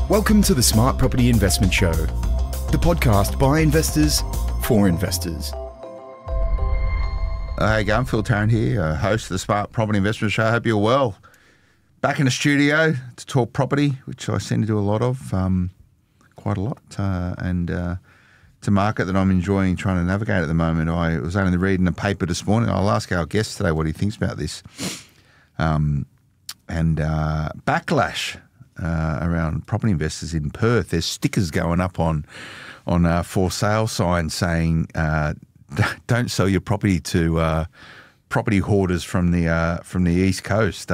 Welcome to the Smart Property Investment Show, the podcast by investors for investors. Hey, going, Phil Tarrant here, host of the Smart Property Investment Show. I hope you're well. Back in the studio to talk property, which I seem to do a lot of, quite a lot, and it's a market that I'm enjoying trying to navigate at the moment. I was only reading a paper this morning. I'll ask our guest today what he thinks about this. Backlash around property investors in Perth. There's stickers going up on for sale signs saying don't sell your property to property hoarders from the East Coast.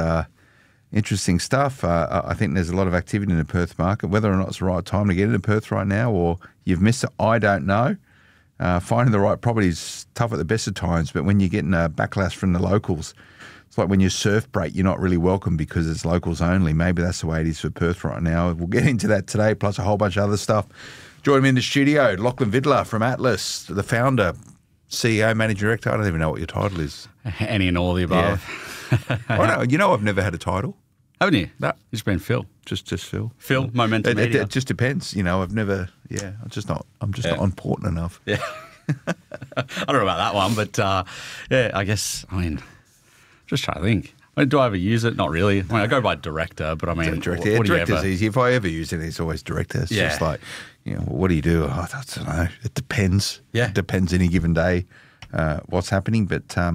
Interesting stuff. I think there's a lot of activity in the Perth market. Whether or not it's the right time to get into Perth right now or you've missed it, I don't know. Finding the right property is tough at the best of times, but when you're getting a backlash from the locals, it's like when you surf break, you're not really welcome because it's locals only. Maybe that's the way it is for Perth right now. We'll get into that today, plus a whole bunch of other stuff. Join me in the studio, Lachlan Vidler from Atlas, the founder, CEO, Managing Director. I don't even know what your title is. Any and all of the above. Yeah. You know I've never had a title. Haven't you? No. It's been Phil. Just Phil. Phil, Momentum Media. It just depends. I've never, I'm just not not important enough. Yeah. I don't know about that one, but I guess, just trying to think. Do I ever use it? Not really. I go by director, but Director. What do you Director's ever... easy. If I ever use it, it's always director. It's just like, what do you do? I don't know. It depends. Yeah. It depends any given day what's happening. But, how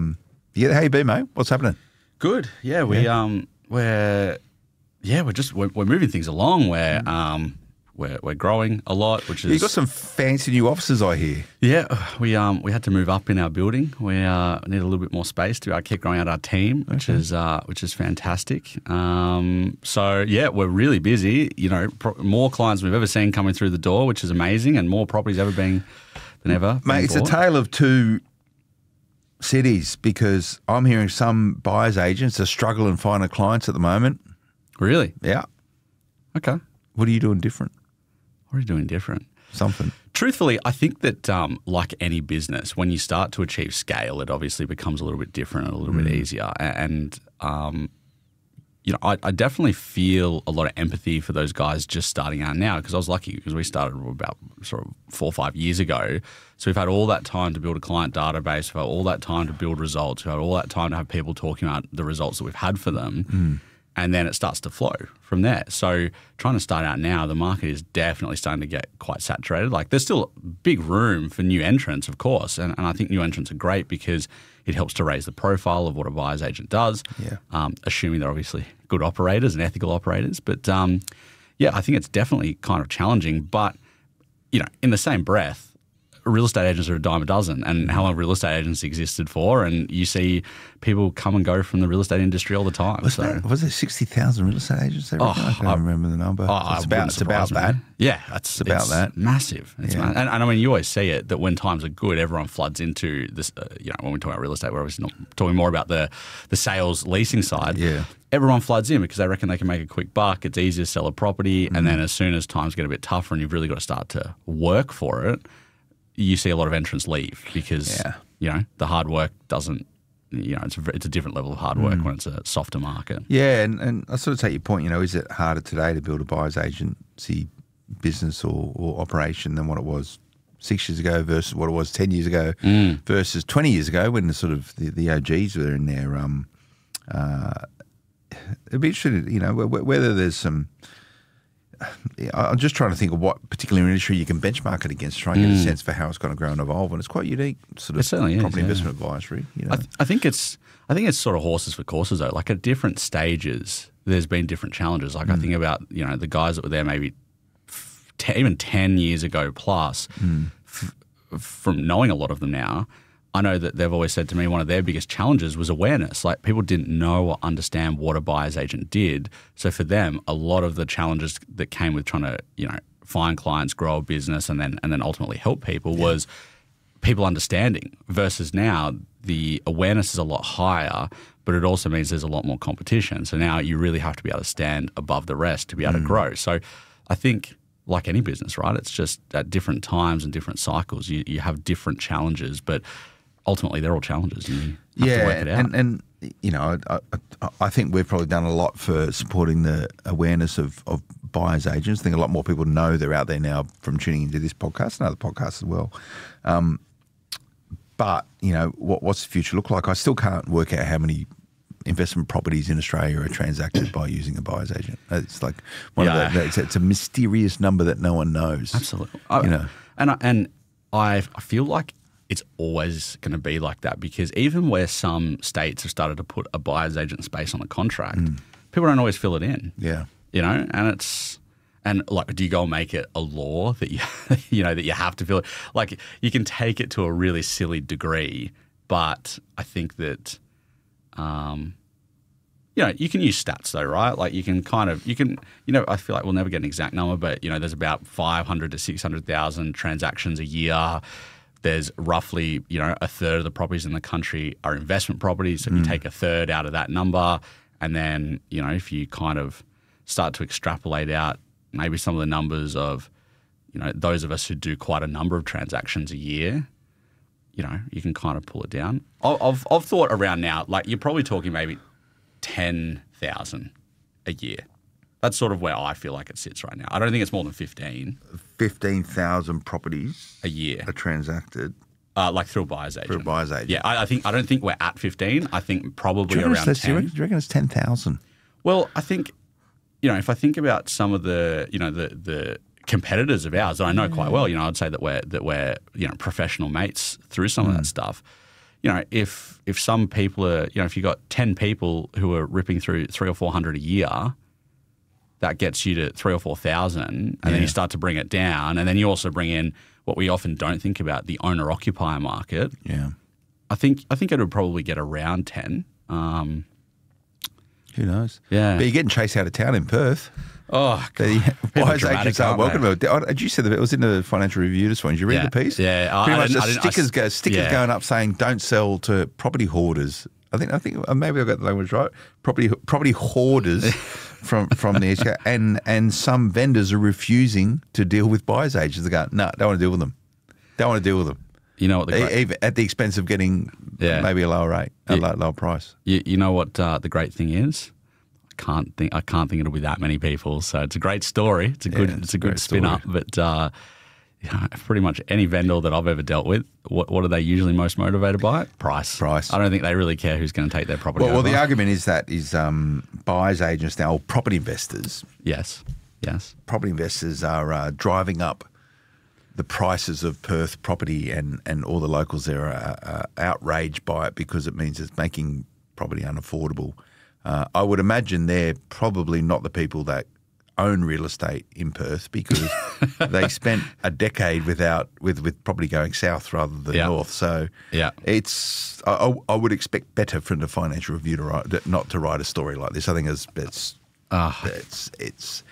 you been, mate? What's happening? Good. Yeah, we're moving things along. We're growing a lot, which is... You've got some fancy new offices, I hear. Yeah, we had to move up in our building. We need a little bit more space to keep growing out our team, which is fantastic. We're really busy. More clients we've ever seen coming through the door, which is amazing, and more properties ever than ever. Mate, it's a tale of two cities because I'm hearing some buyers agents are struggling finding clients at the moment. Really? Yeah. Okay. What are you doing different? What are you doing different? Something. Truthfully, I think that like any business, when you start to achieve scale, it obviously becomes a little bit different and a little bit easier. And I definitely feel a lot of empathy for those guys just starting out now because I was lucky because we started about sort of 4 or 5 years ago. So we've had all that time to build a client database. We've had all that time to build results. We've had all that time to have people talking about the results that we've had for them. And then it starts to flow from there. So trying to start out now, the market is definitely starting to get quite saturated. Like there's still big room for new entrants, of course. And I think new entrants are great because it helps to raise the profile of what a buyer's agent does, assuming they're obviously good operators and ethical operators. But I think it's definitely kind of challenging. But, in the same breath, real estate agents are a dime a dozen and how long real estate agents existed for. And you see people come and go from the real estate industry all the time. Was there 60,000 real estate agents? I can't remember the number. It's about that. Yeah. It's about that. Massive. And you always see it that when times are good, everyone floods into this, when we talk about real estate, we're obviously not talking more about the sales leasing side. Yeah. Everyone floods in because they reckon they can make a quick buck. It's easier to sell a property. And then as soon as times get a bit tougher and you've really got to start to work for it, you see a lot of entrants leave because, the hard work doesn't, it's a different level of hard work when it's a softer market. Yeah, and I sort of take your point, is it harder today to build a buyer's agency business or operation than what it was 6 years ago versus what it was 10 years ago versus 20 years ago when the OGs were in there? It'd be interesting, whether there's some... I'm just trying to think of what particular industry you can benchmark it against, try and get a sense for how it's going to grow and evolve. And it's quite unique, sort of property investment advisory. I think it's sort of horses for courses though. Like at different stages, there's been different challenges. Like I think about the guys that were there maybe even 10 years ago plus. From knowing a lot of them now, I know that they've always said to me one of their biggest challenges was awareness. Like people didn't know or understand what a buyer's agent did. So for them, a lot of the challenges that came with trying to, find clients, grow a business and then ultimately help people was people understanding versus now the awareness is a lot higher, but it also means there's a lot more competition. So now you really have to be able to stand above the rest to be able to grow. So I think like any business, right? It's just at different times and different cycles, you have different challenges, but ultimately they're all challenges and you have to work it out. And I think we've probably done a lot for supporting the awareness of buyer's agents. I think a lot more people know they're out there now from tuning into this podcast and other podcasts as well. But, what's the future look like? I still can't work out how many investment properties in Australia are transacted by using a buyer's agent. It's like it's a mysterious number that no one knows. Absolutely. And I feel like it's always going to be like that, because even where some states have started to put a buyer's agent space on a contract, people don't always fill it in. Yeah. And like, do you go and make it a law that that you have to fill it? Like, you can take it to a really silly degree, but I think that, you can use stats though, right? Like I feel like we'll never get an exact number, but there's about 500 to 600,000 transactions a year. There's roughly, a third of the properties in the country are investment properties. So if you take a third out of that number, and then, if you kind of start to extrapolate out maybe some of the numbers of, those of us who do quite a number of transactions a year, you can kind of pull it down. I've thought around now, like you're probably talking maybe 10,000 a year. That's sort of where I feel like it sits right now. I don't think it's more than 15. 15,000 properties a year are transacted. Like through a buyer's agent. Through a buyer's agent. Yeah, I don't think we're at 15. I think probably around 10. Do you reckon it's 10,000? Well, I think, if I think about some of the, the competitors of ours that I know quite well, I'd say that we're professional mates through some of that stuff. If some people are, if you've got 10 people who are ripping through 300 or 400 a year, that gets you to 3,000 or 4,000, and then you start to bring it down, and then you also bring in what we often don't think about, the owner-occupier market. Yeah, I think it would probably get around 10. Who knows? Yeah, but you're getting chased out of town in Perth. Oh, God. Buyer's agents aren't welcome. Did you say that it was in the Financial Review this morning? Did you read the piece? Yeah, pretty much stickers going up saying don't sell to property hoarders. I think maybe I got the language right. Property hoarders from the East Coast, and some vendors are refusing to deal with buyer's agents. They go, no, don't want to deal with them. Don't want to deal with them. You know what? Even at the expense of getting maybe a lower rate, a lower price. You know what the great thing is? I can't think it'll be that many people. So it's a great story. It's a good spin up. But pretty much any vendor that I've ever dealt with, what are they usually most motivated by? Price. I don't think they really care who's going to take their property over. Well, the argument is buyers agents now, or property investors. Yes. Property investors are driving up the prices of Perth property, and all the locals there are outraged by it because it means it's making property unaffordable. I would imagine they're probably not the people that own real estate in Perth, because they spent a decade with property going south rather than north. So it's I would expect better from the Financial Review not to write a story like this. I think it's it's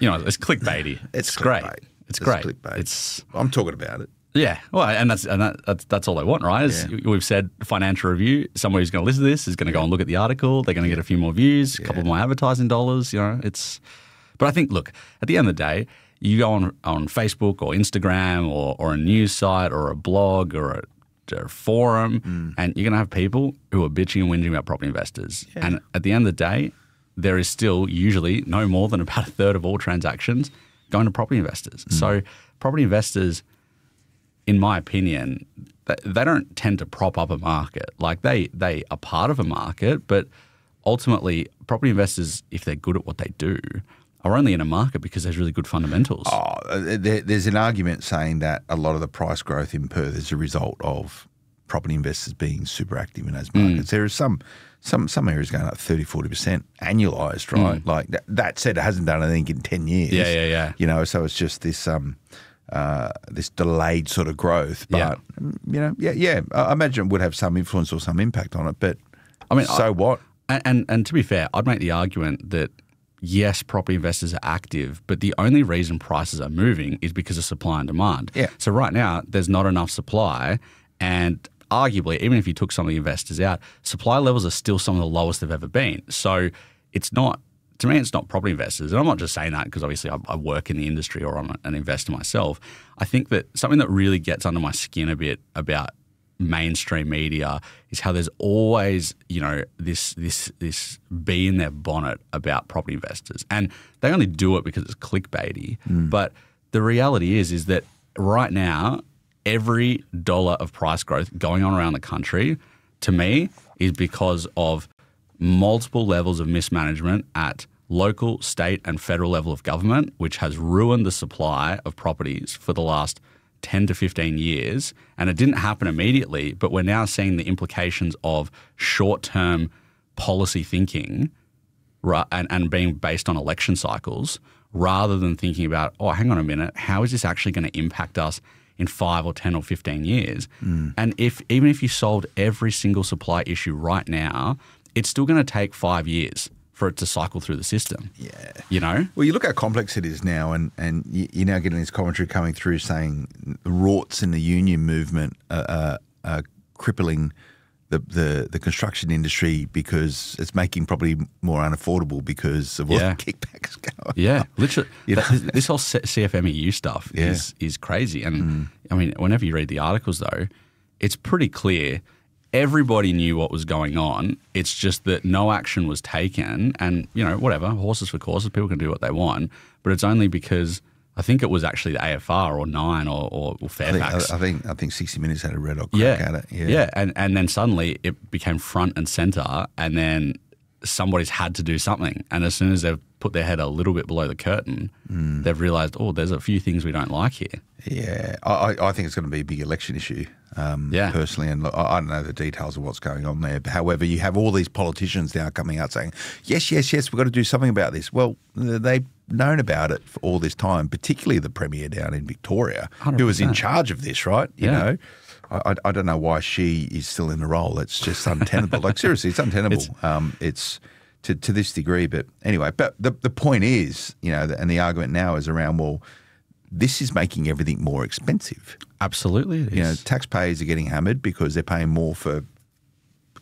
clickbaity. It's great. It's great. Clickbait. I'm talking about it. Yeah, well, and that's all they want, right? We've said Financial Review. Somebody who's going to listen to this is going to go and look at the article. They're going to get a few more views, a couple more advertising dollars. But I think, look, at the end of the day, you go on Facebook or Instagram or a news site or a blog or a forum, and you're going to have people who are bitching and whinging about property investors. Yeah. And at the end of the day, there is still usually no more than about a third of all transactions going to property investors. So property investors, in my opinion, they don't tend to prop up a market. Like they are part of a market, but ultimately property investors, if they're good at what they do, are only in a market because there's really good fundamentals. There's an argument saying that a lot of the price growth in Perth is a result of property investors being super active in those markets. There are some areas going up 30-40% annualised, right? Like that said, it hasn't done anything in 10 years. Yeah. So it's just this this delayed sort of growth. But I imagine it would have some influence or some impact on it. But I mean, what? And to be fair, I'd make the argument that yes, property investors are active, but the only reason prices are moving is because of supply and demand. Yeah. So right now, there's not enough supply, and arguably, even if you took some of the investors out, supply levels are still some of the lowest they've ever been. So it's not, to me, it's not property investors. And I'm not just saying that because obviously I work in the industry or I'm an investor myself. I think that something that really gets under my skin a bit about mainstream media is how there's always, this bee in their bonnet about property investors. And they only do it because it's clickbaity. But the reality is that right now, every dollar of price growth going on around the country, to me, is because of multiple levels of mismanagement at local, state and federal level of government, which has ruined the supply of properties for the last 10 to 15 years. And it didn't happen immediately, but we're now seeing the implications of short-term policy thinking and being based on election cycles rather than thinking about, oh, hang on a minute, how is this actually going to impact us in 5 or 10 or 15 years? And even if you solved every single supply issue right now, it's still going to take 5 years for it to cycle through the system. Yeah. Well, you look how complex it is now, and you're now getting this commentary coming through saying the rorts in the union movement are crippling the construction industry because it's making property more unaffordable because of all the kickbacks going on. Yeah, literally. This whole CFMEU stuff is crazy. And I mean, whenever you read the articles though, it's pretty clear everybody knew what was going on. It's just that no action was taken. And, whatever, horses for courses, people can do what they want. But it's only because I think it was actually the AFR or Nine or Fairfax. I think 60 Minutes had a red hot crack at it. Yeah, and then suddenly it became front and centre, and then somebody's had to do something. And as soon as they've put their head a little bit below the curtain, they've realised, oh, there's a few things we don't like here. Yeah, I think it's going to be a big election issue, personally. And look, I don't know the details of what's going on there. But however, you have all these politicians now coming out saying, yes, we've got to do something about this. Well, they've known about it for all this time, particularly the Premier down in Victoria, 100%. Who was in charge of this, right? You know, I don't know why she is still in the role. It's just untenable. Like, seriously, it's untenable. It's to this degree. But anyway, but the point is, and the argument now is around, well, this is making everything more expensive. Absolutely it is. Taxpayers are getting hammered because they're paying more for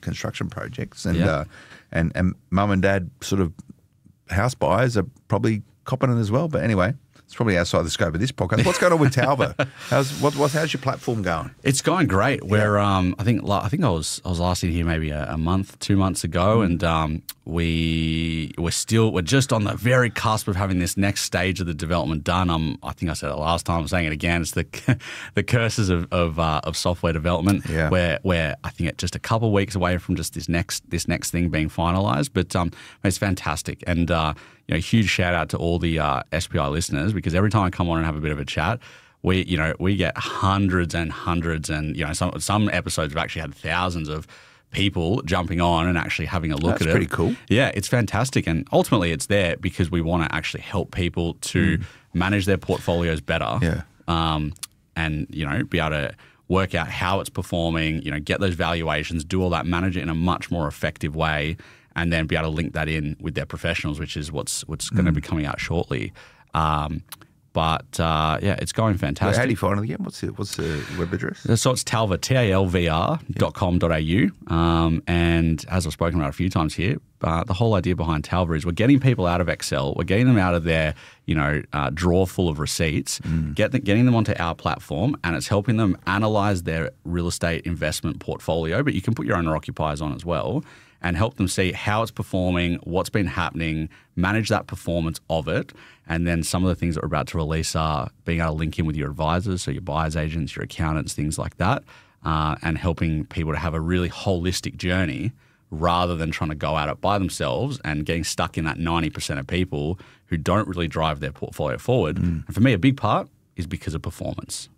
construction projects, and and mum and dad sort of house buyers are probably copping it as well. But anyway, it's probably outside the scope of this podcast. What's going on with Talbot? How's your platform going? It's going great. We're I think I was last in here maybe a month, 2 months ago, and we're just on the very cusp of having this next stage of the development done. I think I said it last time. I'm saying it again. It's the curses of software development. Yeah. Where I think it's just a couple of weeks away from just this next thing being finalised. But it's fantastic, and huge shout out to all the SPI listeners, because every time I come on and have a bit of a chat, we get hundreds and hundreds, and some episodes have actually had thousands of people jumping on and actually having a look at it. That's pretty cool. Yeah, it's fantastic, and ultimately it's there because we want to actually help people to manage their portfolios better. Yeah. And be able to work out how it's performing. Get those valuations, do all that, manage it in a much more effective way, and then be able to link that in with their professionals, which is what's going to be coming out shortly. But it's going fantastic. How do you find it again? What's the web address? So it's Talvr, talvr.com.au. And as I've spoken about a few times here, the whole idea behind Talvr is we're getting people out of Excel, we're getting them out of their drawer full of receipts, getting them onto our platform, and it's helping them analyze their real estate investment portfolio. But you can put your owner occupiers on as well, and help them see how it's performing, what's been happening, manage that performance of it. And then some of the things that we're about to release are being able to link in with your advisors, so your buyer's agents, your accountants, things like that, and helping people to have a really holistic journey rather than trying to go at it by themselves and getting stuck in that 90% of people who don't really drive their portfolio forward. And for me, a big part is because of performance.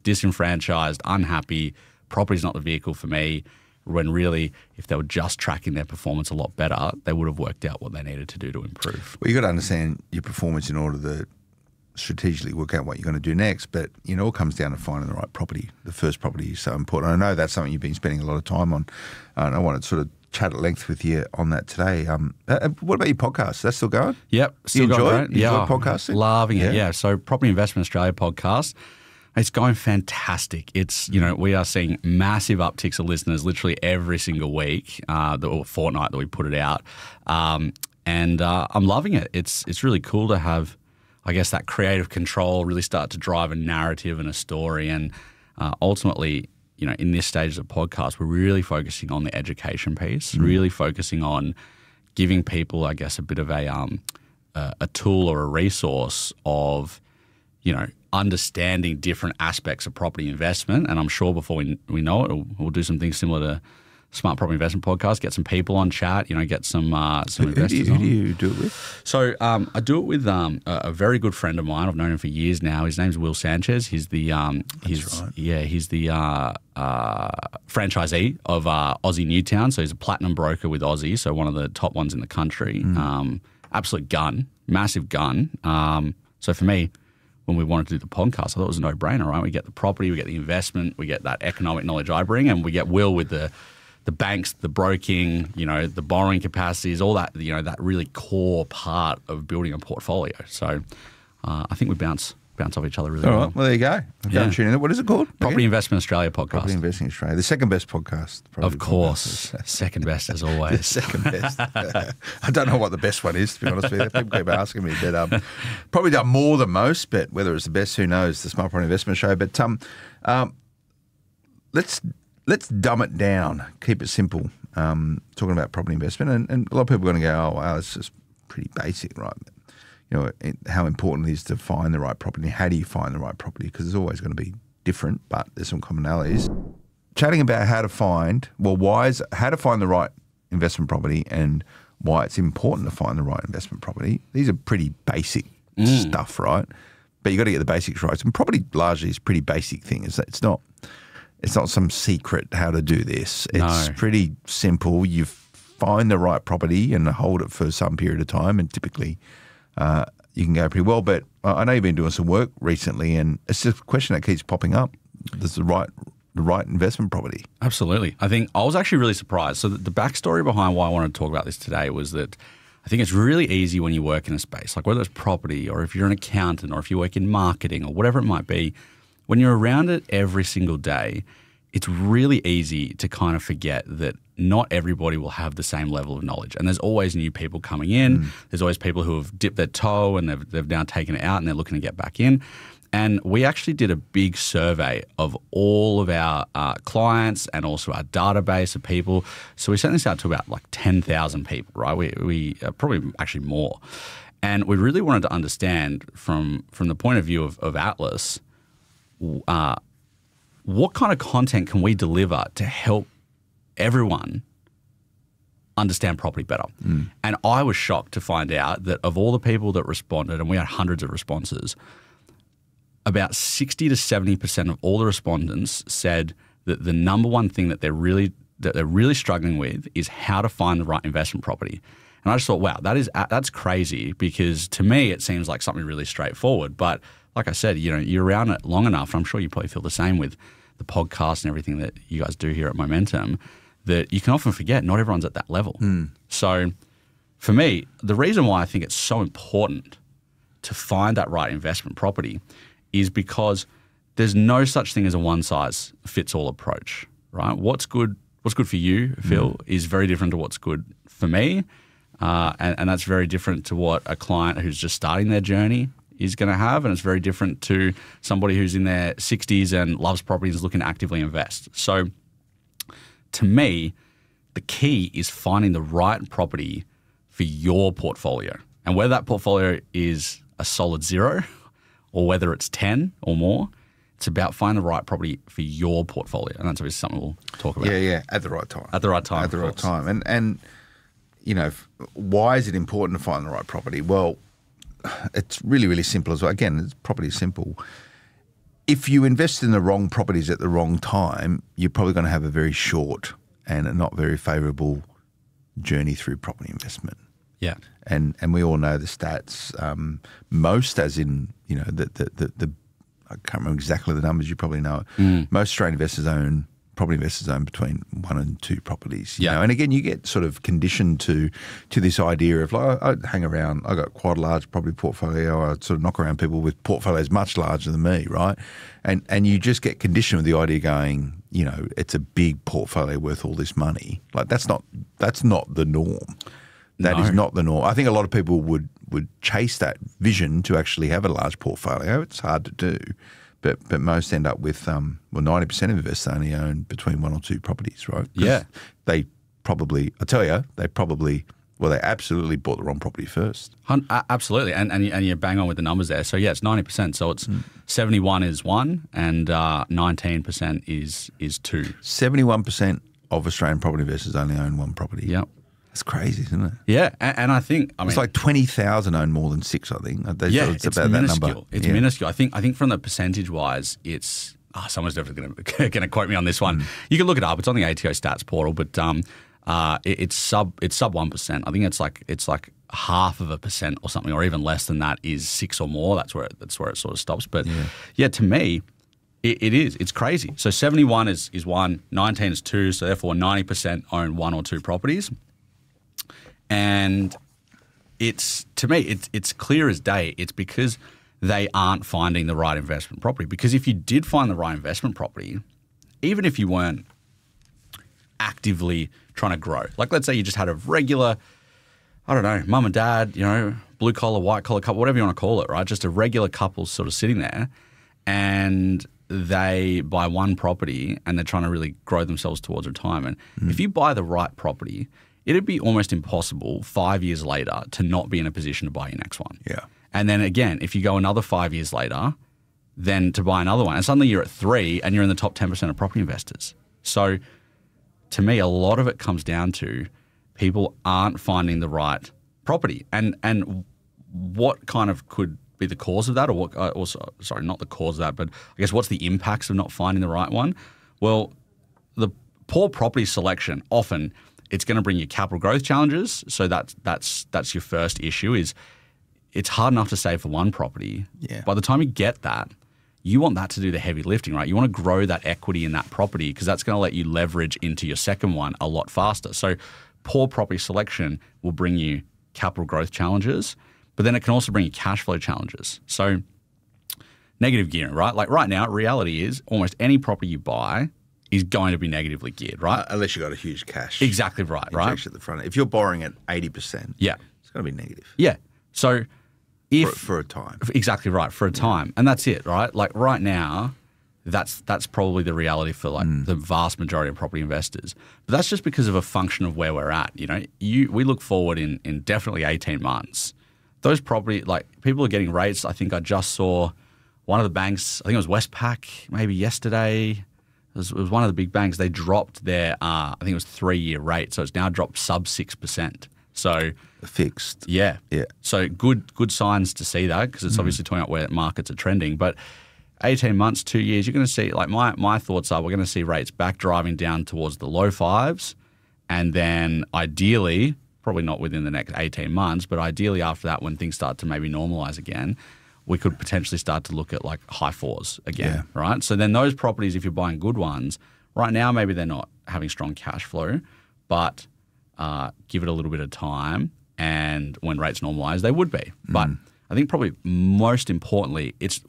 Disenfranchised, unhappy, property's not the vehicle for me. When really, if they were just tracking their performance a lot better, they would have worked out what they needed to do to improve. Well, you've got to understand your performance in order to strategically work out what you're going to do next. But it all comes down to finding the right property. The first property is so important. I know that's something you've been spending a lot of time on. And I want to sort of chat at length with you on that today. What about your podcast? That's still going? Yep. Still you enjoy it? You enjoy podcasting? Loving it, yeah. So Property Investment Australia podcast. It's going fantastic. It's, we are seeing massive upticks of listeners literally every single week, or fortnight that we put it out. And I'm loving it. It's really cool to have, I guess, that creative control, really start to drive a narrative and a story. And ultimately, in this stage of the podcast, we're really focusing on the education piece, really focusing on giving people, I guess, a bit of a tool or a resource of, understanding different aspects of property investment. And I'm sure before we know it, we'll do some things similar to Smart Property Investment Podcast, get some people on chat, get some investors Who on. do you do it with? So I do it with a very good friend of mine. I've known him for years now. His name's Will Sanchez. He's the he's the franchisee of Aussie Newtown. So he's a platinum broker with Aussie, so one of the top ones in the country. Absolute gun, massive gun. So for me, when we wanted to do the podcast, I thought it was a no-brainer, right? We get the property, we get the investment, we get that economic knowledge I bring, and we get Will with the banks, the broking, the borrowing capacities, all that, that really core part of building a portfolio. So I think we bounce off each other really All well. right, well, there you go. Go and tune in. What is it called? Property Investment Australia podcast. Property Investing Australia. The second best podcast. Of course. Second best as The always. second best. I don't know what the best one is, to be honest with you. People keep asking me, but probably done more than most, but whether it's the best, who knows, the Smart Property Investment Show. But let's dumb it down, keep it simple, talking about property investment. And a lot of people are going to go, oh, wow, it's just pretty basic, right? How important it is to find the right property. How do you find the right property? Because it's always going to be different, but there's some commonalities. Chatting about how to find the right investment property and why it's important to find the right investment property. These are pretty basic stuff, right? But you got to get the basics right. And property largely is a pretty basic thing. It's not some secret how to do this. It's pretty simple. You find the right property and hold it for some period of time, and typically you can go pretty well. But I know you've been doing some work recently, and it's just a question that keeps popping up. There's the right investment property. Absolutely. I think I was actually really surprised. So the backstory behind why I wanted to talk about this today was that I think it's really easy when you work in a space, like whether it's property or if you're an accountant or if you work in marketing or whatever it might be, when you're around it every single day, it's really easy to kind of forget that not everybody will have the same level of knowledge. And there's always new people coming in. There's always people who have dipped their toe and they've now taken it out and they're looking to get back in. And we actually did a big survey of all of our clients and also our database of people. So we sent this out to about like 10,000 people, right? We probably actually more. And we really wanted to understand from the point of view of Atlas, what kind of content can we deliver to help everyone understand property better? And I was shocked to find out that of all the people that responded, and we had hundreds of responses, about 60 to 70% of all the respondents said that the number one thing that they're really struggling with is how to find the right investment property. And I just thought, wow, that's crazy, because to me it seems like something really straightforward. But like I said, you're around it long enough, and I'm sure you probably feel the same with the podcast and everything that you guys do here at Momentum, that you can often forget not everyone's at that level. So for me, the reason why I think it's so important to find that right investment property is because there's no such thing as a one-size-fits-all approach, right? What's good for you, Phil, is very different to what's good for me, and that's very different to what a client who's just starting their journey is going to have, and it's very different to somebody who's in their 60s and loves property and is looking to actively invest. So to me, the key is finding the right property for your portfolio. And whether that portfolio is a solid 0 or whether it's 10 or more, it's about finding the right property for your portfolio. And that's obviously something we'll talk about. Yeah, at the right time. At the right time. At the right time. And why is it important to find the right property? Well, it's really, really simple as well. Again, it's property simple. If you invest in the wrong properties at the wrong time, you're probably going to have a very short and a not very favourable journey through property investment. Yeah. And we all know the stats. Most, as in, the I can't remember exactly the numbers. You probably know it. Most Australian property investors own between 1 and 2 properties. You know? And again, you get sort of conditioned to this idea of, like, I hang around. I got quite a large property portfolio. I sort of knock around people with portfolios much larger than me, right? And you just get conditioned with the idea going, it's a big portfolio worth all this money. Like that's not the norm. That is not the norm. I think a lot of people would chase that vision to actually have a large portfolio. It's hard to do. But most end up with 90% of investors only own between one or two properties, right? 'Cause Yeah. they probably, I tell you, they absolutely bought the wrong property first. Absolutely, and you bang on with the numbers there. So yeah, it's 90%. So it's 71 is 1, and 19% is 2. 71% of Australian property investors only own one property. Yep. That's crazy, isn't it? Yeah, and I think It's like 20,000 own more than 6, I think. it's about minuscule. that number. It's minuscule. I think from the percentage wise, it's someone's definitely going to quote me on this one. You can look it up. It's on the ATO stats portal, but it's sub 1%. I think it's like 0.5% or something, or even less than that is 6 or more. That's where it sort of stops. But yeah, to me, it is. It's crazy. So 71 is 1, 19 is 2, so therefore 90% own 1 or 2 properties. And to me, it's clear as day. It's because they aren't finding the right investment property. Because if you did find the right investment property, even if you weren't actively trying to grow, like let's say you just had a regular, I don't know, mum and dad, blue collar, white collar couple, whatever you want to call it, right? Just a regular couple sort of sitting there, and they buy one property and they're trying to really grow themselves towards retirement. If you buy the right property, it'd be almost impossible 5 years later to not be in a position to buy your next one. Yeah. And then again, if you go another 5 years later, then to buy another one, and suddenly you're at 3 and you're in the top 10% of property investors. So to me, a lot of it comes down to people aren't finding the right property. And what kind of could be the cause of that, or not the cause of that, but I guess what's the impacts of not finding the right one? Well, the poor property selection, often it's going to bring you capital growth challenges. So that's your first issue. Is it's hard enough to save for one property. Yeah. By the time you get that, you want that to do the heavy lifting, right? You want to grow that equity in that property because that's going to let you leverage into your second one a lot faster. So poor property selection will bring you capital growth challenges, but then it can also bring you cash flow challenges. So negative gearing, right? Like right now, reality is almost any property you buy is going to be negatively geared, right? Unless you've got a huge cash. Exactly right, right? At the front. If you're borrowing at 80%, yeah, it's going to be negative. Yeah. So for a time. Exactly right, for a time. And that's it, right? Like right now, that's probably the reality for like the vast majority of property investors. But that's just because of a function of where we're at. We look forward in definitely 18 months. Those property, like people are getting rates. I think I just saw one of the banks, I think it was Westpac, maybe yesterday. It was one of the big banks. They dropped their, I think it was 3-year rate. So it's now dropped sub 6%. So fixed. Yeah. Yeah. So good signs to see that because it's obviously talking about where markets are trending. But 18 months, 2 years, you're going to see, like my thoughts are we're going to see rates back driving down towards the low 5s. And then ideally, probably not within the next 18 months, but ideally after that when things start to maybe normalize again, we could potentially start to look at like high 4s again, right? So then those properties, if you're buying good ones, right now maybe they're not having strong cash flow, but give it a little bit of time, and when rates normalize, they would be. But I think probably most importantly, it's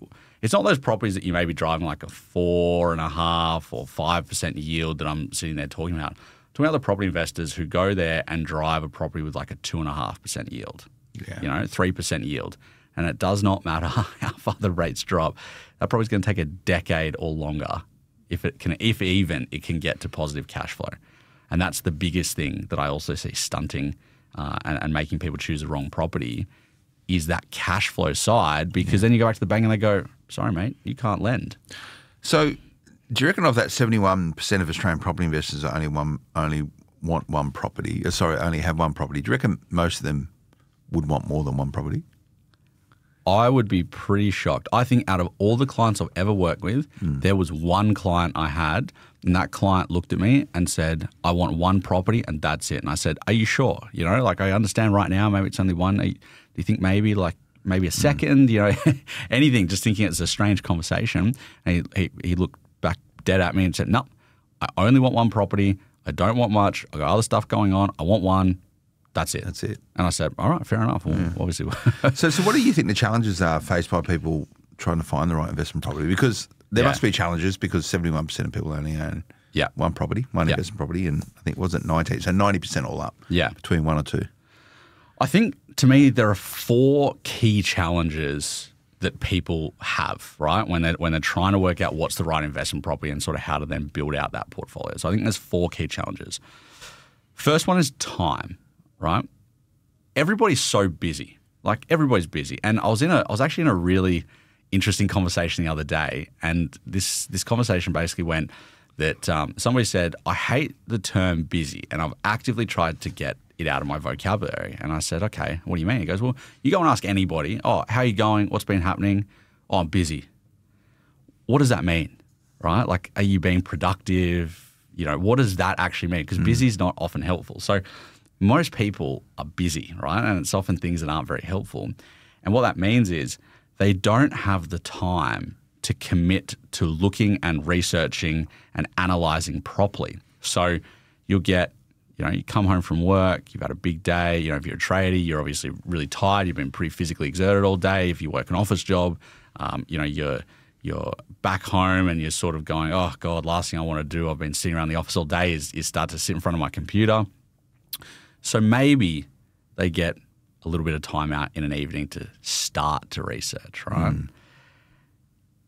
not those properties that you may be driving like a 4.5% or 5% yield that I'm sitting there talking about. I'm talking about the property investors who go there and drive a property with like a 2.5% yield, 3% yield. And it does not matter how far the rates drop. That property's going to take a decade or longer if even it can get to positive cash flow. And that's the biggest thing that I also see stunting and making people choose the wrong property is that cash flow side, because then you go back to the bank and they go, sorry, mate, you can't lend. So do you reckon of that 71% of Australian property investors only want one property, only have one property, do you reckon most of them would want more than one property? I would be pretty shocked. I think out of all the clients I've ever worked with, there was one client I had, and that client looked at me and said, I want one property and that's it. And I said, are you sure? Like I understand right now, maybe it's only one. Do you think maybe a second, anything, just thinking it's a strange conversation. And he looked back dead at me and said, no, I only want one property. I don't want much. I got other stuff going on. I want one. That's it. And I said, all right, fair enough. Well, obviously. So what do you think the challenges are faced by people trying to find the right investment property? Because there must be challenges because 71% of people only own one property, one investment property, and I think, was it 19? So 90% all up between one or two. I think, to me, there are 4 key challenges that people have, right? When they're trying to work out what's the right investment property and sort of how to then build out that portfolio. So I think there's 4 key challenges. First one is time, right? Everybody's so busy. Like everybody's busy. And I was actually in a really interesting conversation the other day, and this conversation basically went that somebody said, I hate the term busy, and I've actively tried to get it out of my vocabulary. And I said, okay, what do you mean? He goes, well, you go and ask anybody, oh, how are you going? What's been happening? Oh, I'm busy. What does that mean, right? Like, are you being productive? You know, what does that actually mean? Because busy is not often helpful. So most people are busy, right? And it's often things that aren't very helpful. And what that means is they don't have the time to commit to looking and researching and analyzing properly. So you'll get, you know, you come home from work, you've had a big day, you know, if you're a tradie, you're obviously really tired, you've been pretty physically exerted all day. If you work an office job, you know, you're back home and you're sort of going, oh God, last thing I want to do, I've been sitting around the office all day is start to sit in front of my computer. So maybe they get a little bit of time out in an evening to start to research, right?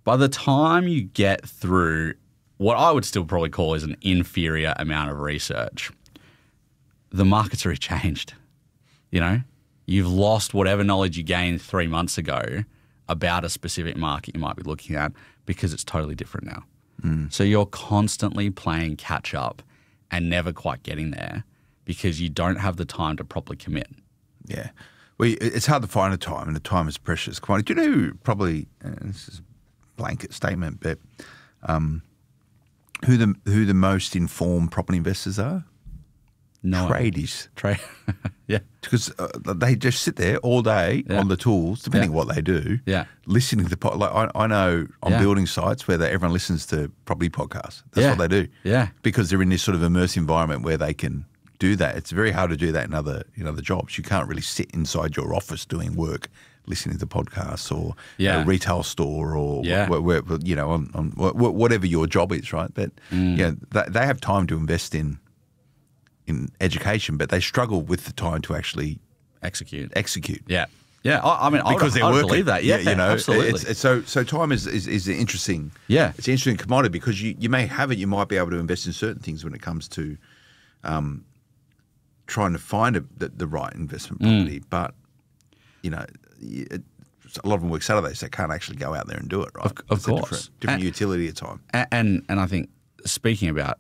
By the time you get through what I would still probably call is an inferior amount of research, the market's already changed. You know, you've lost whatever knowledge you gained 3 months ago about a specific market you might be looking at because it's totally different now. So you're constantly playing catch up and never quite getting there because you don't have the time to properly commit. Yeah. Well, it's hard to find a time, and the time is precious. Do you know who probably, this is a blanket statement, but who the most informed property investors are? No. Tradies. Yeah. Because they just sit there all day on the tools, depending on what they do, listening to I know on building sites where everyone listens to property podcasts. That's what they do. Yeah. Because they're in this sort of immersive environment where they can do that. It's very hard to do that in other jobs. You can't really sit inside your office doing work, listening to podcasts or a retail store or whatever your job is, right? But they have time to invest in education, but they struggle with the time to actually execute. Yeah. Yeah, I mean, because I would believe that. Yeah, you know, absolutely. So time is an interesting. Yeah, it's an interesting commodity because you may have it. You might be able to invest in certain things when it comes to trying to find the right investment property, but you know, a lot of them work Saturdays, so they can't actually go out there and do it. Right? Of course, different utility of time. And I think speaking about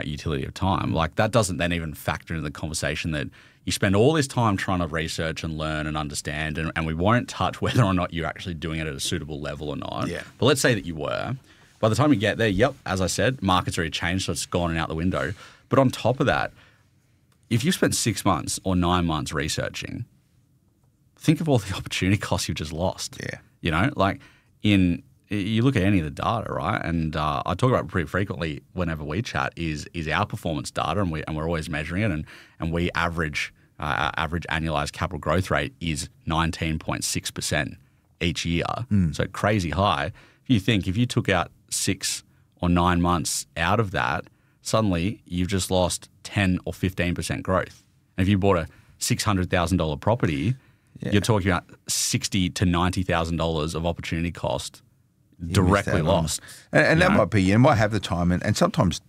utility of time, like that doesn't then even factor into the conversation that you spend all this time trying to research and learn and understand, and we won't touch whether or not you're actually doing it at a suitable level or not. Yeah. But let's say that you were. By the time you get there, as I said, market's already changed, so it's gone and out the window. But on top of that, if you spent 6 months or 9 months researching, think of all the opportunity costs you've just lost. Yeah. You know, like you look at any of the data, right? And I talk about it pretty frequently whenever we chat is our performance data, and we're always measuring it, and we average our average annualized capital growth rate is 19.6% each year. So crazy high. If you took out 6 or 9 months out of that, suddenly you've just lost 10 or 15% growth. And if you bought a $600,000 property, you're talking about $60,000 to $90,000 of opportunity cost directly lost. And that might be, you might have the time, and sometimes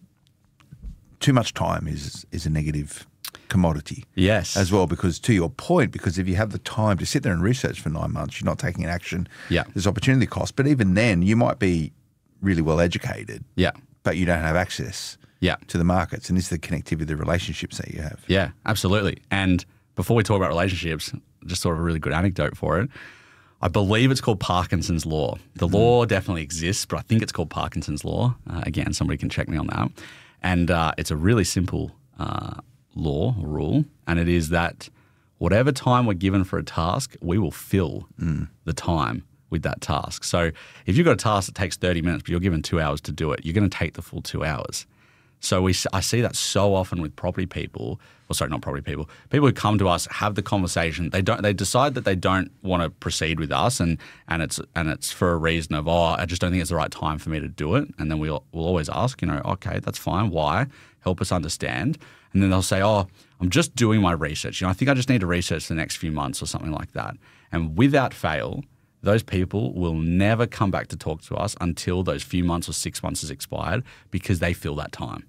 too much time is a negative commodity. Yes. As well, because to your point, because if you have the time to sit there and research for 9 months, you're not taking action. Yeah. There's opportunity cost. But even then, you might be really well educated. Yeah. But you don't have access to the markets. And this is the connectivity, the relationships that you have. Yeah, absolutely. And before we talk about relationships, just sort of a really good anecdote for it. I believe it's called Parkinson's Law. The law definitely exists, but I think it's called Parkinson's Law. Again, somebody can check me on that. And it's a really simple law or rule, and it is that whatever time we're given for a task, we will fill the time with that task. So if you've got a task that takes 30 minutes, but you're given 2 hours to do it, you're going to take the full 2 hours. So I see that so often with property people, not property people, people who come to us, have the conversation, they decide that they don't want to proceed with us, and it's for a reason of, I just don't think it's the right time for me to do it. And then we'll always ask, okay, that's fine, why? Help us understand. And then they'll say, I'm just doing my research. I think I just need to research the next few months or something like that. And without fail, those people will never come back to talk to us until those few months or 6 months has expired because they fill that time.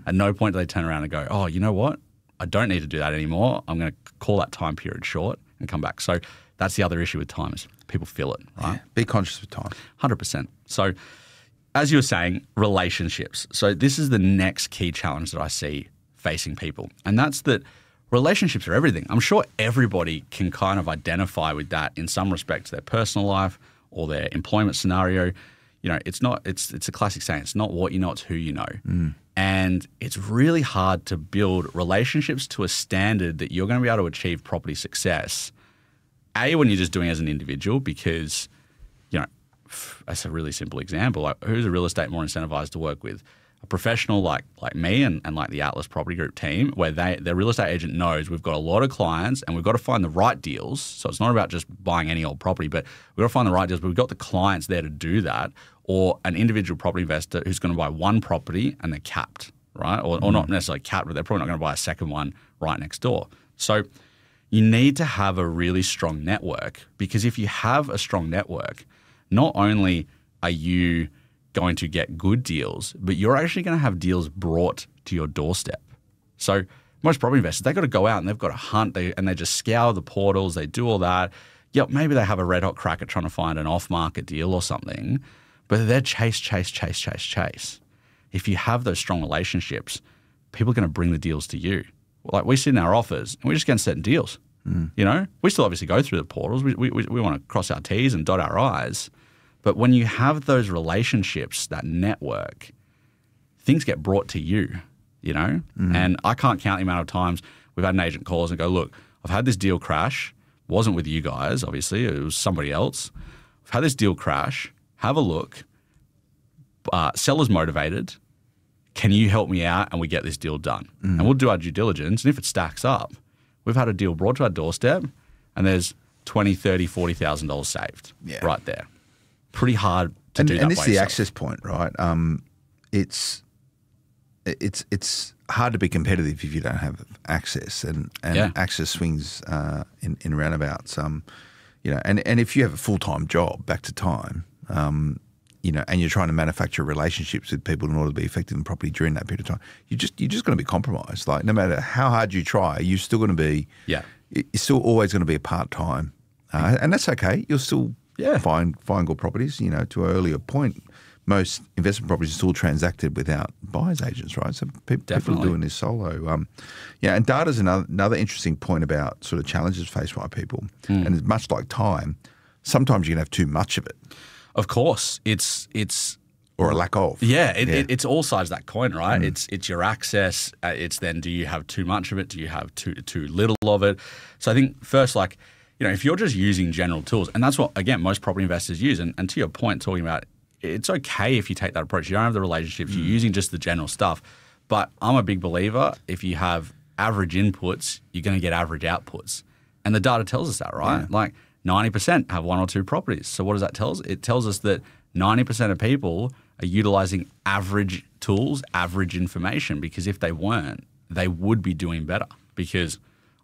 At no point do they turn around and go, oh, you know what? I don't need to do that anymore. I'm going to call that time period short and come back. So that's the other issue with time is people fill it, right? Yeah. Be conscious of time. 100%. So as you were saying, relationships. So this is the next key challenge that I see facing people. And that's that relationships are everything. I'm sure everybody can kind of identify with that in some respect to their personal life or their employment scenario. You know, it's a classic saying, it's not what you know, it's who you know. And it's really hard to build relationships to a standard that you're going to be able to achieve property success. A, when you're just doing it as an individual, because, you know, that's a really simple example. Like, who's a real estate more incentivized to work with? A professional like me and like the Atlas Property Group team, where their real estate agent knows we've got a lot of clients and we've got to find the right deals. So it's not about just buying any old property, but we've got to find the right deals, but we've got the clients there to do that. Or an individual property investor who's going to buy one property and they're capped, right? Or not necessarily capped, but they're probably not going to buy a second one right next door. So you need to have a really strong network, because if you have a strong network, not only are you going to get good deals, but you're actually going to have deals brought to your doorstep. So most property investors, they've got to go out and they've got to hunt, and they just scour the portals, they do all that. Yep, maybe they have a red hot crack at trying to find an off-market deal or something, but they're chase. If you have those strong relationships, people are going to bring the deals to you. Like, we sit in our office and we're just getting certain deals. You know, we still obviously go through the portals. We want to cross our T's and dot our I's. But when you have those relationships, that network, things get brought to you, you know? And I can't count the amount of times we've had an agent call us and go, look, I've had this deal crash. Wasn't with you guys, obviously. It was somebody else. I've had this deal crash. Have a look. Seller's motivated. Can you help me out and we get this deal done? And we'll do our due diligence. And if it stacks up, we've had a deal brought to our doorstep and there's $20,000, $30,000, $40,000 saved right there. Pretty hard to do that. And this is the access point, right? It's hard to be competitive if you don't have access, and access swings in roundabouts. You know, and if you have a full-time job, back to time, you know, and you're trying to manufacture relationships with people in order to be effective in property during that period of time, you're just going to be compromised. Like, no matter how hard you try, you're still going to be you're still always going to be a part-time, and that's okay. You'll still find good properties. You know, to an earlier point, most investment properties are still transacted without buyers agents, right? So people are doing this solo. And data's another interesting point about sort of challenges faced by people. And it's much like time, sometimes you can have too much of it. Of course, it's or a lack of. It's all sides of that coin, right? It's your access. It's then, do you have too much of it? Do you have too little of it? So I think first, like, you know, if you're just using general tools, and that's what, again, most property investors use, and to your point, talking about, it's okay if you take that approach. You don't have the relationships, you're using just the general stuff. But I'm a big believer, if you have average inputs, you're going to get average outputs. And the data tells us that, right? Like 90% have one or two properties. So what does that tell us? It tells us that 90% of people are utilizing average tools, average information, because if they weren't, they would be doing better. Because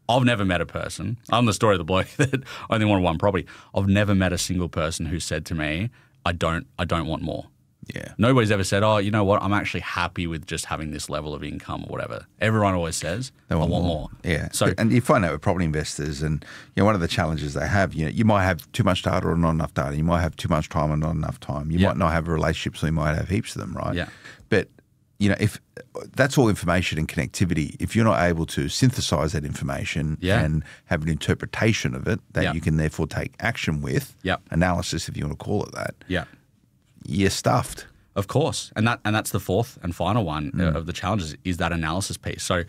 I've never met a person, I'm the story of the bloke that only wanted one property. I've never met a single person who said to me, I don't want more. Yeah. Nobody's ever said, oh, you know what, I'm actually happy with just having this level of income or whatever. Everyone always says, I want more. Yeah. So, and you find that with property investors, and you know, one of the challenges they have, you know, you might have too much data or not enough data. You might have too much time or not enough time. You might not have relationships, or you might have heaps of them, right? Yeah. But you know, if that's all information and connectivity, if you're not able to synthesize that information and have an interpretation of it that you can therefore take action with, analysis, if you want to call it that, you're stuffed. Of course. And that's the fourth and final one of the challenges, is that analysis piece. So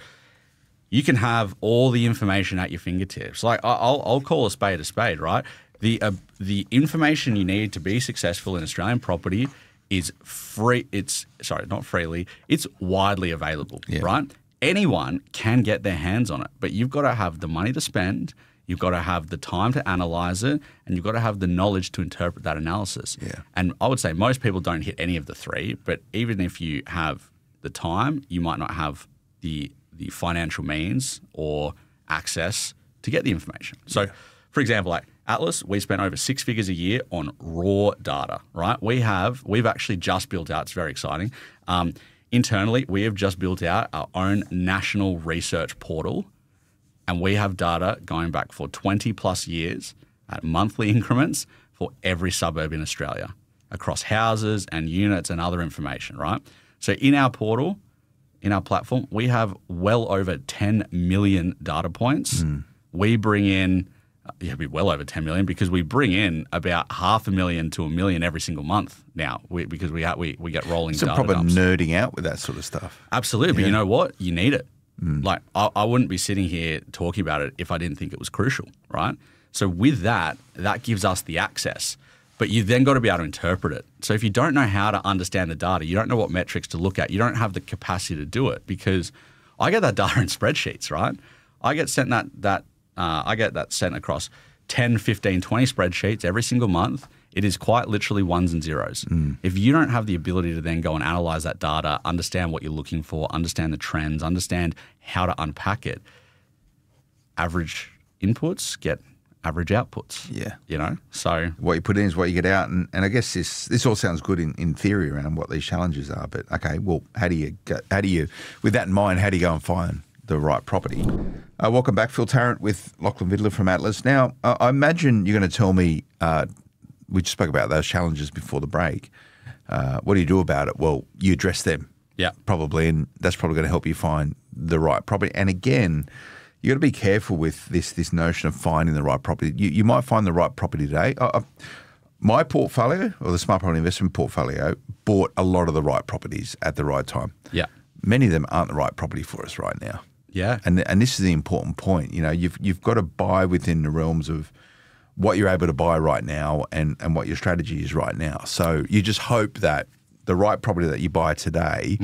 you can have all the information at your fingertips. Like, I'll call a spade, right? The information you need to be successful in Australian property is free. It's widely available, right? Anyone can get their hands on it, but you've got to have the money to spend, you've got to have the time to analyze it, and you've got to have the knowledge to interpret that analysis. And I would say most people don't hit any of the three, but even if you have the time, you might not have the financial means or access to get the information. So, for example, like Atlas, we spent over 6 figures a year on raw data, right? We've actually just built out, it's very exciting. Internally, we have just built out our own national research portal, and we have data going back for 20 plus years at monthly increments for every suburb in Australia across houses and units and other information, right? So in our portal, in our platform, we have well over 10 million data points. We bring in, it'd be well over 10 million because we bring in about 500,000 to 1 million every single month now because we get rolling data proper dumps. nerding out with that sort of stuff. Absolutely. But you know what? You need it. Like I wouldn't be sitting here talking about it if I didn't think it was crucial, right? So with that gives us the access. But you then got to be able to interpret it. So if you don't know how to understand the data, you don't know what metrics to look at, you don't have the capacity to do it because I get that data in spreadsheets, right? I get sent I get that sent across 10, 15, 20 spreadsheets every single month. It is quite literally ones and zeros. If you don't have the ability to then go and analyze that data, understand what you're looking for, understand the trends, understand how to unpack it, average inputs get average outputs. Yeah. You know, so what you put in is what you get out. And I guess this all sounds good in theory around what these challenges are. But okay, well, with that in mind, how do you go and find the right property? Welcome back, Phil Tarrant with Lachlan Vidler from Atlas. Now, I imagine you're going to tell me, we just spoke about those challenges before the break. What do you do about it? Well, you address them. Yeah. Probably, and that's probably going to help you find the right property. And again, you got to be careful with this notion of finding the right property. You might find the right property today. My portfolio, or the Smart Property Investment portfolio, bought a lot of the right properties at the right time. Yeah. Many of them aren't the right property for us right now. Yeah. And this is the important point. You know, you've got to buy within the realms of what you're able to buy right now and what your strategy is right now. So you just hope that the right property that you buy today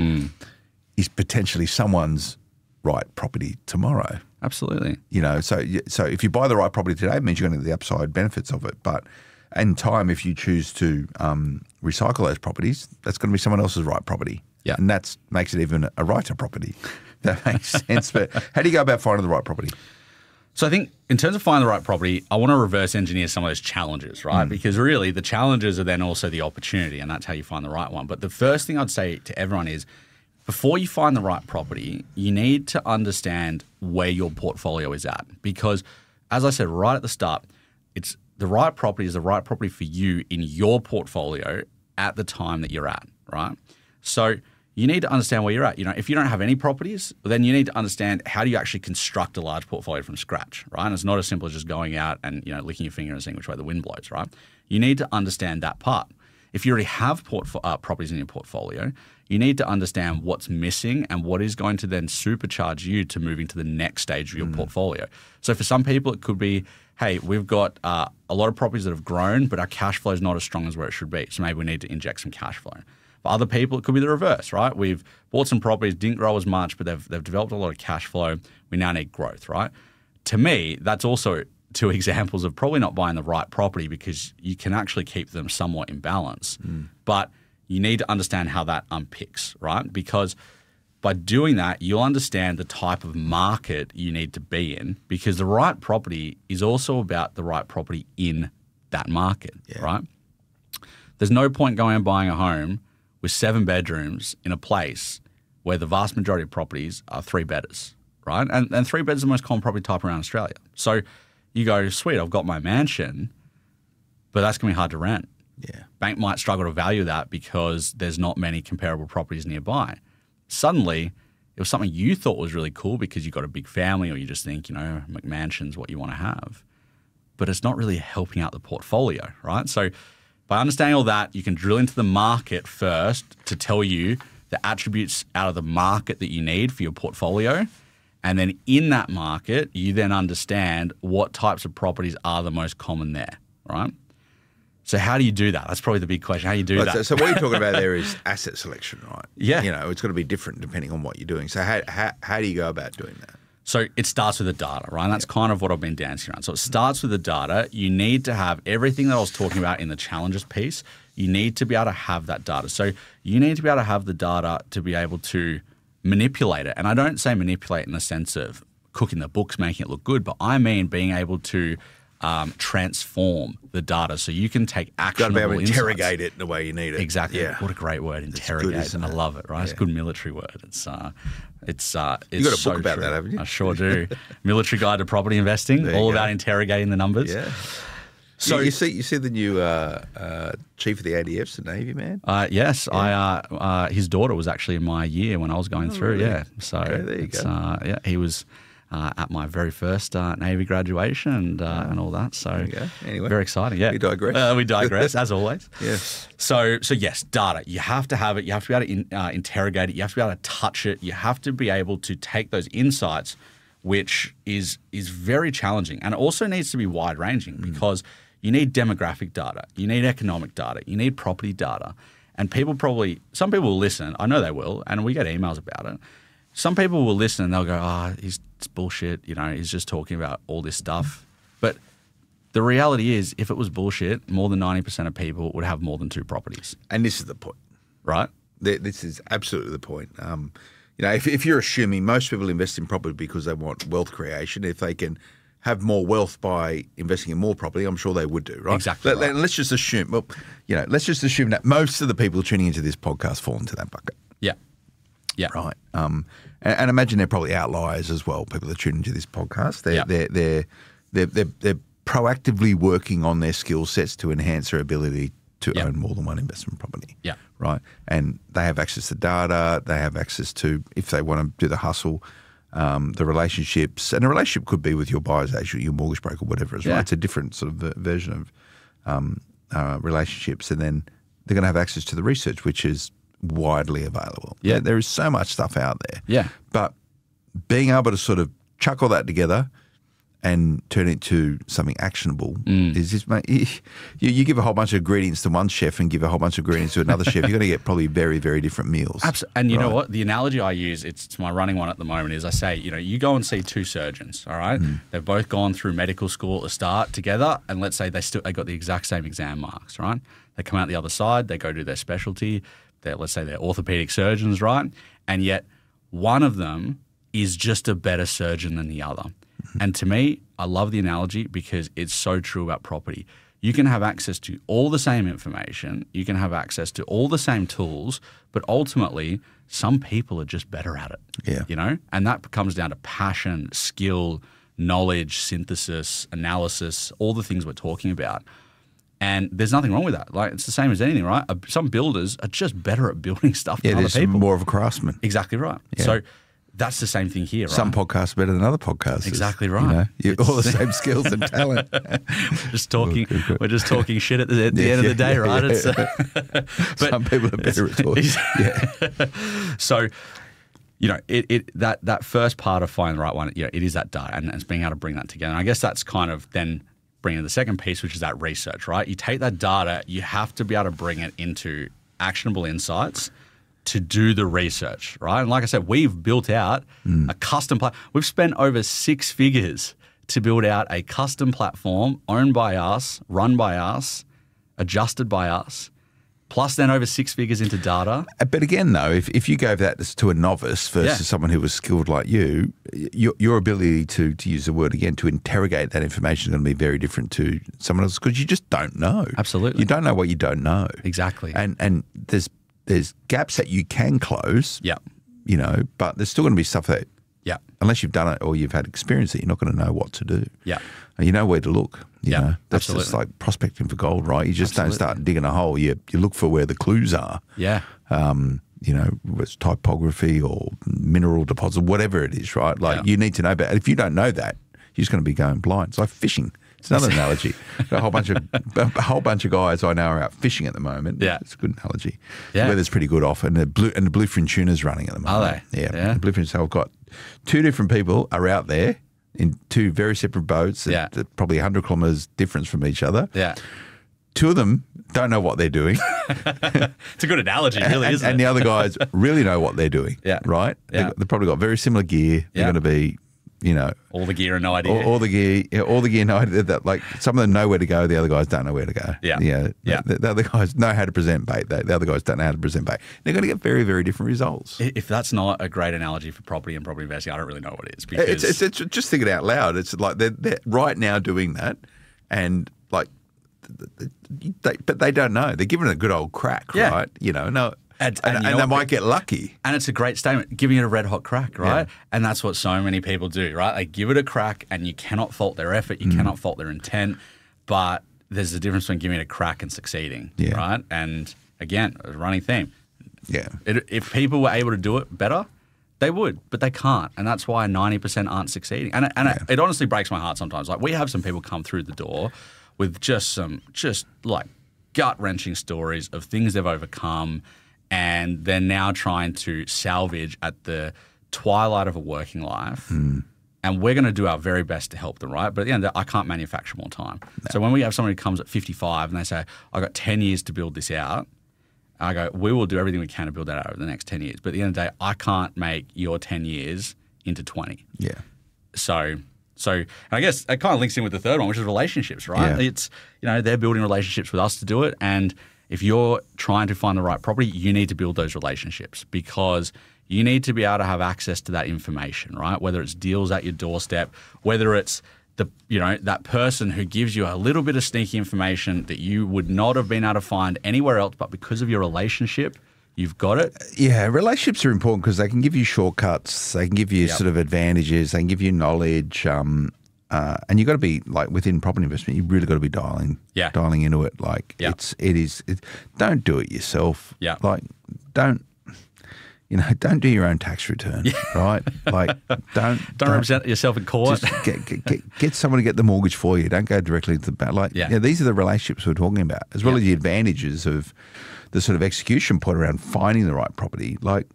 is potentially someone's right property tomorrow. Absolutely. You know, so if you buy the right property today, it means you're going to get the upside benefits of it. But in time, if you choose to recycle those properties, that's going to be someone else's right property. Yeah. And that makes it even a righter property. That makes sense. But how do you go about finding the right property? So I think in terms of finding the right property, I want to reverse engineer some of those challenges, right? Because really the challenges are then also the opportunity, and that's how you find the right one. But the first thing I'd say to everyone is, before you find the right property, you need to understand where your portfolio is at. Because as I said right at the start, it's the right property is the right property for you in your portfolio at the time that you're at, right? So you need to understand where you're at. You know, if you don't have any properties, then you need to understand how do you actually construct a large portfolio from scratch, right? And it's not as simple as just going out and, you know, licking your finger and seeing which way the wind blows, right? You need to understand that part. If you already have properties in your portfolio, you need to understand what's missing and what is going to then supercharge you to moving to the next stage of your portfolio. So for some people, it could be, hey, we've got a lot of properties that have grown, but our cash flow is not as strong as where it should be. So maybe we need to inject some cash flow. For other people, it could be the reverse, right? We've bought some properties, didn't grow as much, but they've developed a lot of cash flow. We now need growth, right? To me, that's also two examples of probably not buying the right property because you can actually keep them somewhat in balance. But you need to understand how that unpicks, right? Because by doing that, you'll understand the type of market you need to be in because the right property is also about the right property in that market, right? There's no point going and buying a home with 7 bedrooms in a place where the vast majority of properties are 3-bedders, right? And 3 beds is the most common property type around Australia. So you go, sweet, I've got my mansion, but that's going to be hard to rent. Yeah. Bank might struggle to value that because there's not many comparable properties nearby. Suddenly, it was something you thought was really cool because you've got a big family or you just think, you know, McMansion's what you want to have. But it's not really helping out the portfolio, right? So by understanding all that, you can drill into the market first to tell you the attributes out of the market that you need for your portfolio. And then in that market, you then understand what types of properties are the most common there, right? So how do you do that? That's probably the big question. How do you do that? So what you're talking about there is asset selection, right? Yeah. You know, it's got to be different depending on what you're doing. So how do you go about doing that? So it starts with the data, right? And that's kind of what I've been dancing around. So it starts with the data. You need to have everything that I was talking about in the challenges piece. You need to be able to have that data. So you need to be able to have the data to be able to manipulate it. And I don't say manipulate in the sense of cooking the books, making it look good, but I mean being able to transform the data so you can take actionable Got to be able to insights. interrogate it in the way you need it. Exactly. Yeah. What a great word, interrogate. It's good, isn't it? I love it, right? Yeah. It's a good military word. It's You got a so book about true. that, haven't you? I sure do. Military Guide to Property Investing, There you all go. about interrogating the numbers. Yeah. So you see the new chief of the ADF's the Navy, man? yes, his daughter was actually in my year when I was going through. really? Yeah, so Okay, there you go. yeah, he was at my very first Navy graduation and all that. So There you go. Anyway, very exciting. Yeah, we digress. We digress as always. Yes. So yes, data. You have to have it. You have to be able to interrogate it. You have to be able to touch it. You have to be able to take those insights, which is very challenging, and it also needs to be wide ranging because you need demographic data, you need economic data, you need property data, and some people will listen. I know they will, and we get emails about it. Some people will listen and they'll go, it's bullshit. He's just talking about all this stuff. But the reality is, if it was bullshit, more than 90% of people would have more than 2 properties. And this is the point. Right? This is absolutely the point. If you're assuming most people invest in property because they want wealth creation, if they can have more wealth by investing in more property, I'm sure they would do, right? Exactly right. Let's just assume, let's just assume that most of the people tuning into this podcast fall into that bucket. Yeah. Yeah. Right. And imagine they're probably outliers as well. People that tune into this podcast, they're proactively working on their skill sets to enhance their ability to own more than one investment property. Yeah. Right. And they have access to data. They have access to, if they want to do the hustle, the relationships. And a relationship could be with your buyer's agent, your mortgage broker, whatever it is. Yeah. Right. It's a different sort of version of relationships. And then they're going to have access to the research, which is widely available. Yeah. There is so much stuff out there. Yeah. But being able to sort of chuck all that together and turn it to something actionable is just, mate, you give a whole bunch of ingredients to one chef and give a whole bunch of ingredients to another chef, you're going to get probably very, very different meals. Absolutely. And you know what? The analogy I use, it's my running one at the moment, is I say, you go and see 2 surgeons, all right? They've both gone through medical school at the start together, and let's say they got the exact same exam marks, right? They come out the other side, they go do their specialty, let's say they're orthopedic surgeons, right? And yet one of them is just a better surgeon than the other. And to me, I love the analogy because it's so true about property. You can have access to all the same information, you can have access to all the same tools, but ultimately some people are just better at it. Yeah. And that comes down to passion, skill, knowledge, synthesis, analysis, all the things we're talking about. And there's nothing wrong with that. Like, it's the same as anything, right? Some builders are just better at building stuff than other people. More of a craftsman. Exactly right. Yeah. So that's the same thing here, right? Some podcasts are better than other podcasts. Exactly right. All the same skills and talent. We're just talking shit at the end of the day, right? Yeah. But some people are better at talking. So, that first part of finding the right one, it is that data and it's being able to bring that together. And I guess that's kind of then bringing the second piece, which is that research, right? You take that data, you have to be able to bring it into actionable insights to do the research, right? And like I said, we've built out a custom platform. We've spent over 6 figures to build out a custom platform owned by us, run by us, adjusted by us, plus then over 6 figures into data. But again, though, if you gave that to a novice versus someone who was skilled like you, your ability to use the word again, to interrogate that information is going to be very different to someone else because you just don't know. Absolutely. You don't know what you don't know. Exactly. And there's gaps that you can close. Yeah. But there's still going to be stuff that, unless you've done it or you've had experience, that you're not going to know what to do. Yeah. You know where to look. You know, that's absolutely. just like prospecting for gold, right? You just don't start digging a hole. You look for where the clues are. Yeah. It's typography or mineral deposit, whatever it is, right? Like you need to know about it. If you don't know that, you're just going to be going blind. It's like fishing. It's another analogy. A whole bunch of guys I know are out fishing at the moment. Yeah. It's a good analogy. Yeah. The weather's pretty good off, and the bluefin tuna's running at the moment. Are they? Yeah. The bluefin. So I've got 2 different people are out there in 2 very separate boats. That probably 100 kilometres difference from each other. Yeah. 2 of them don't know what they're doing. It's a good analogy, really, isn't it? And the other guys really know what they're doing. Yeah. Right? Yeah. They've probably got very similar gear. They're going to be, all the gear and no idea. all the gear, no idea. That, like, some of them know where to go, the other guys don't know where to go. Yeah. The other guys know how to present bait. The other guys don't know how to present bait. They're going to get very, very different results. If that's not a great analogy for property and property investing, I don't really know what it is. Because It's just thinking out loud. It's like they're right now doing that. and like, but they don't know. They're giving it a good old crack, Yeah. right? You know, no. And you know they what? might get lucky. And it's a great statement, giving it a red hot crack, right? Yeah. And that's what so many people do, right? They give it a crack and you cannot fault their effort, you cannot fault their intent, but there's a difference between giving it a crack and succeeding, Yeah. right? And again, a running theme. Yeah. If people were able to do it better, they would, but they can't. And that's why 90% aren't succeeding. And it honestly breaks my heart sometimes. Like, we have some people come through the door with just like gut-wrenching stories of things they've overcome, and they're now trying to salvage at the twilight of a working life. And we're going to do our very best to help them, right? But at the end, I can't manufacture more time. No. So when we have somebody who comes at 55 and they say, I've got 10 years to build this out, I go, we will do everything we can to build that out over the next 10 years. But at the end of the day, I can't make your 10 years into 20. Yeah. So and I guess it kind of links in with the third one, which is relationships, right? Yeah. It's, they're building relationships with us to do it. And if you're trying to find the right property, you need to build those relationships, because you need to be able to have access to that information, right? Whether it's deals at your doorstep, whether it's that person who gives you a little bit of sneaky information that you would not have been able to find anywhere else, but because of your relationship, you've got it. Yeah, relationships are important because they can give you shortcuts, they can give you sort of advantages, they can give you knowledge, and you've got to be, like, within property investment, you've really got to be dialing into it. Like, don't do it yourself. Yeah. Like, don't do your own tax return, right? Like, don't represent yourself in court. Just get someone to get the mortgage for you. Don't go directly to the bank. Like, these are the relationships we're talking about, as well as the advantages of the sort of execution point around finding the right property. Like,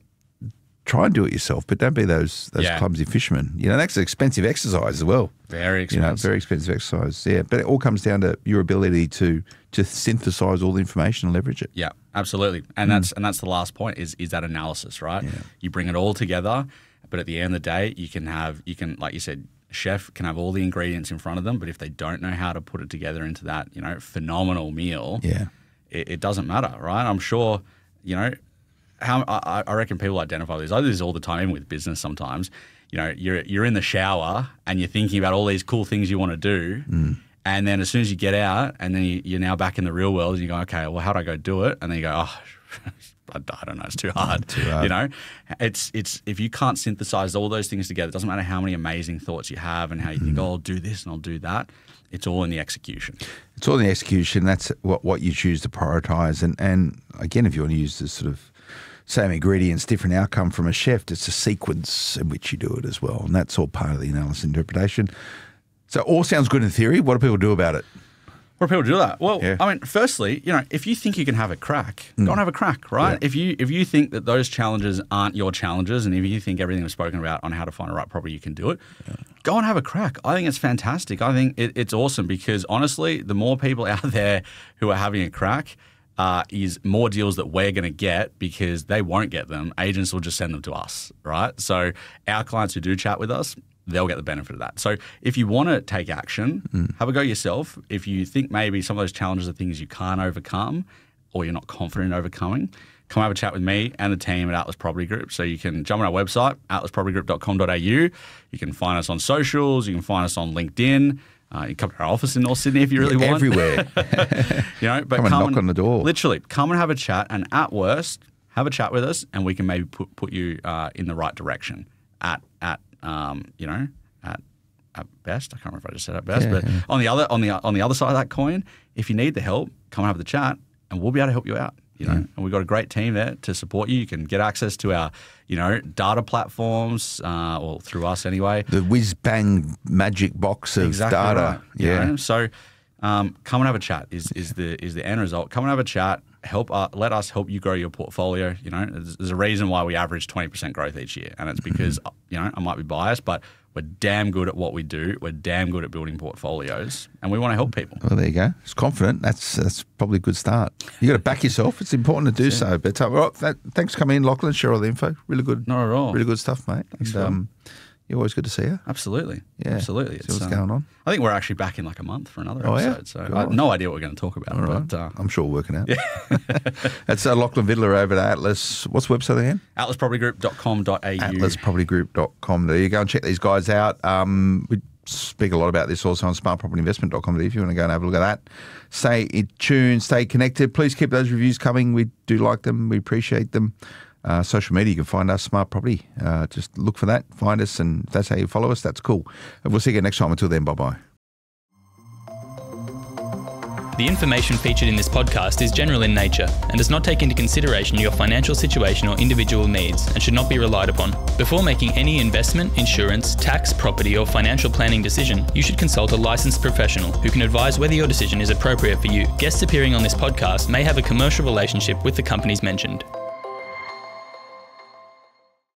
try and do it yourself, but don't be those clumsy fishermen. That's an expensive exercise as well. Very expensive. Very expensive exercise. Yeah, but it all comes down to your ability to synthesize all the information and leverage it. Yeah, absolutely. And that's the last point is that analysis, right? Yeah. You bring it all together, but at the end of the day, you can like you said, chef can have all the ingredients in front of them, but if they don't know how to put it together into that, phenomenal meal, it doesn't matter, right? I'm sure, how I reckon people identify this. I do this all the time, even with business sometimes. You're in the shower and you're thinking about all these cool things you want to do. And then as soon as you get out and then you're now back in the real world and you go, okay, well, how do I go do it? And then you go, oh, I don't know, it's too hard. It's if you can't synthesize all those things together, it doesn't matter how many amazing thoughts you have and how you think, oh, I'll do this and I'll do that. It's all in the execution. It's all in the execution. That's what you choose to prioritize. And again, if you want to use this sort of same ingredients, different outcome from a chef, it's a sequence in which you do it as well. And that's all part of the analysis interpretation. So all sounds good in theory. What do people do about it? What do people do that? Well, I mean, firstly, if you think you can have a crack, go and have a crack, right? Yeah. If you think that those challenges aren't your challenges, and if you think everything we've spoken about on how to find a right property, you can do it, go and have a crack. I think it's fantastic. I think it's awesome because honestly, the more people out there who are having a crack, is more deals that we're going to get because they won't get them. Agents will just send them to us, right? So our clients who do chat with us, they'll get the benefit of that. So if you want to take action, have a go yourself. If you think maybe some of those challenges are things you can't overcome or you're not confident in overcoming, come have a chat with me and the team at Atlas Property Group. So you can jump on our website, atlaspropertygroup.com.au. You can find us on socials. You can find us on LinkedIn. You can come to our office in North Sydney if you really want. Everywhere. But come and knock on the door. Literally, come and have a chat. And at worst, have a chat with us, and we can maybe put you in the right direction. At best, I can't remember if I just said at best, but on the other side of that coin, if you need the help, come and have the chat, and we'll be able to help you out. And we've got a great team there to support you. You can get access to our, data platforms, or through us anyway. The whiz bang magic box of data. Right. So, come and have a chat is the end result. Come and have a chat. Let us help you grow your portfolio. There's a reason why we average 20% growth each year, and it's because I might be biased, but we're damn good at what we do. We're damn good at building portfolios, and we want to help people. Well, there you go. It's confident. That's probably a good start. You got to back yourself. It's important to do so. But thanks for coming in, Lachlan. Share all the info. Really good. Not at all. Really good stuff, mate. Thanks, you're always good to see you. Absolutely. Yeah. Absolutely. See what's going on. I think we're actually back in like a month for another episode. So I have no idea what we're going to talk about. All right. But, I'm sure we're working out. Yeah. That's Lachlan Vidler over at Atlas. What's the website again? atlaspropertygroup.com.au. atlaspropertygroup.com. There you go and check these guys out. We speak a lot about this also on smartpropertyinvestment.com if you want to go and have a look at that. Stay tuned, stay connected. Please keep those reviews coming. We do like them. We appreciate them. Social media, you can find us, Smart Property. Just look for that, find us, and if that's how you follow us, that's cool. And we'll see you again next time. Until then, bye-bye. The information featured in this podcast is general in nature and does not take into consideration your financial situation or individual needs and should not be relied upon. Before making any investment, insurance, tax, property or financial planning decision, you should consult a licensed professional who can advise whether your decision is appropriate for you. Guests appearing on this podcast may have a commercial relationship with the companies mentioned.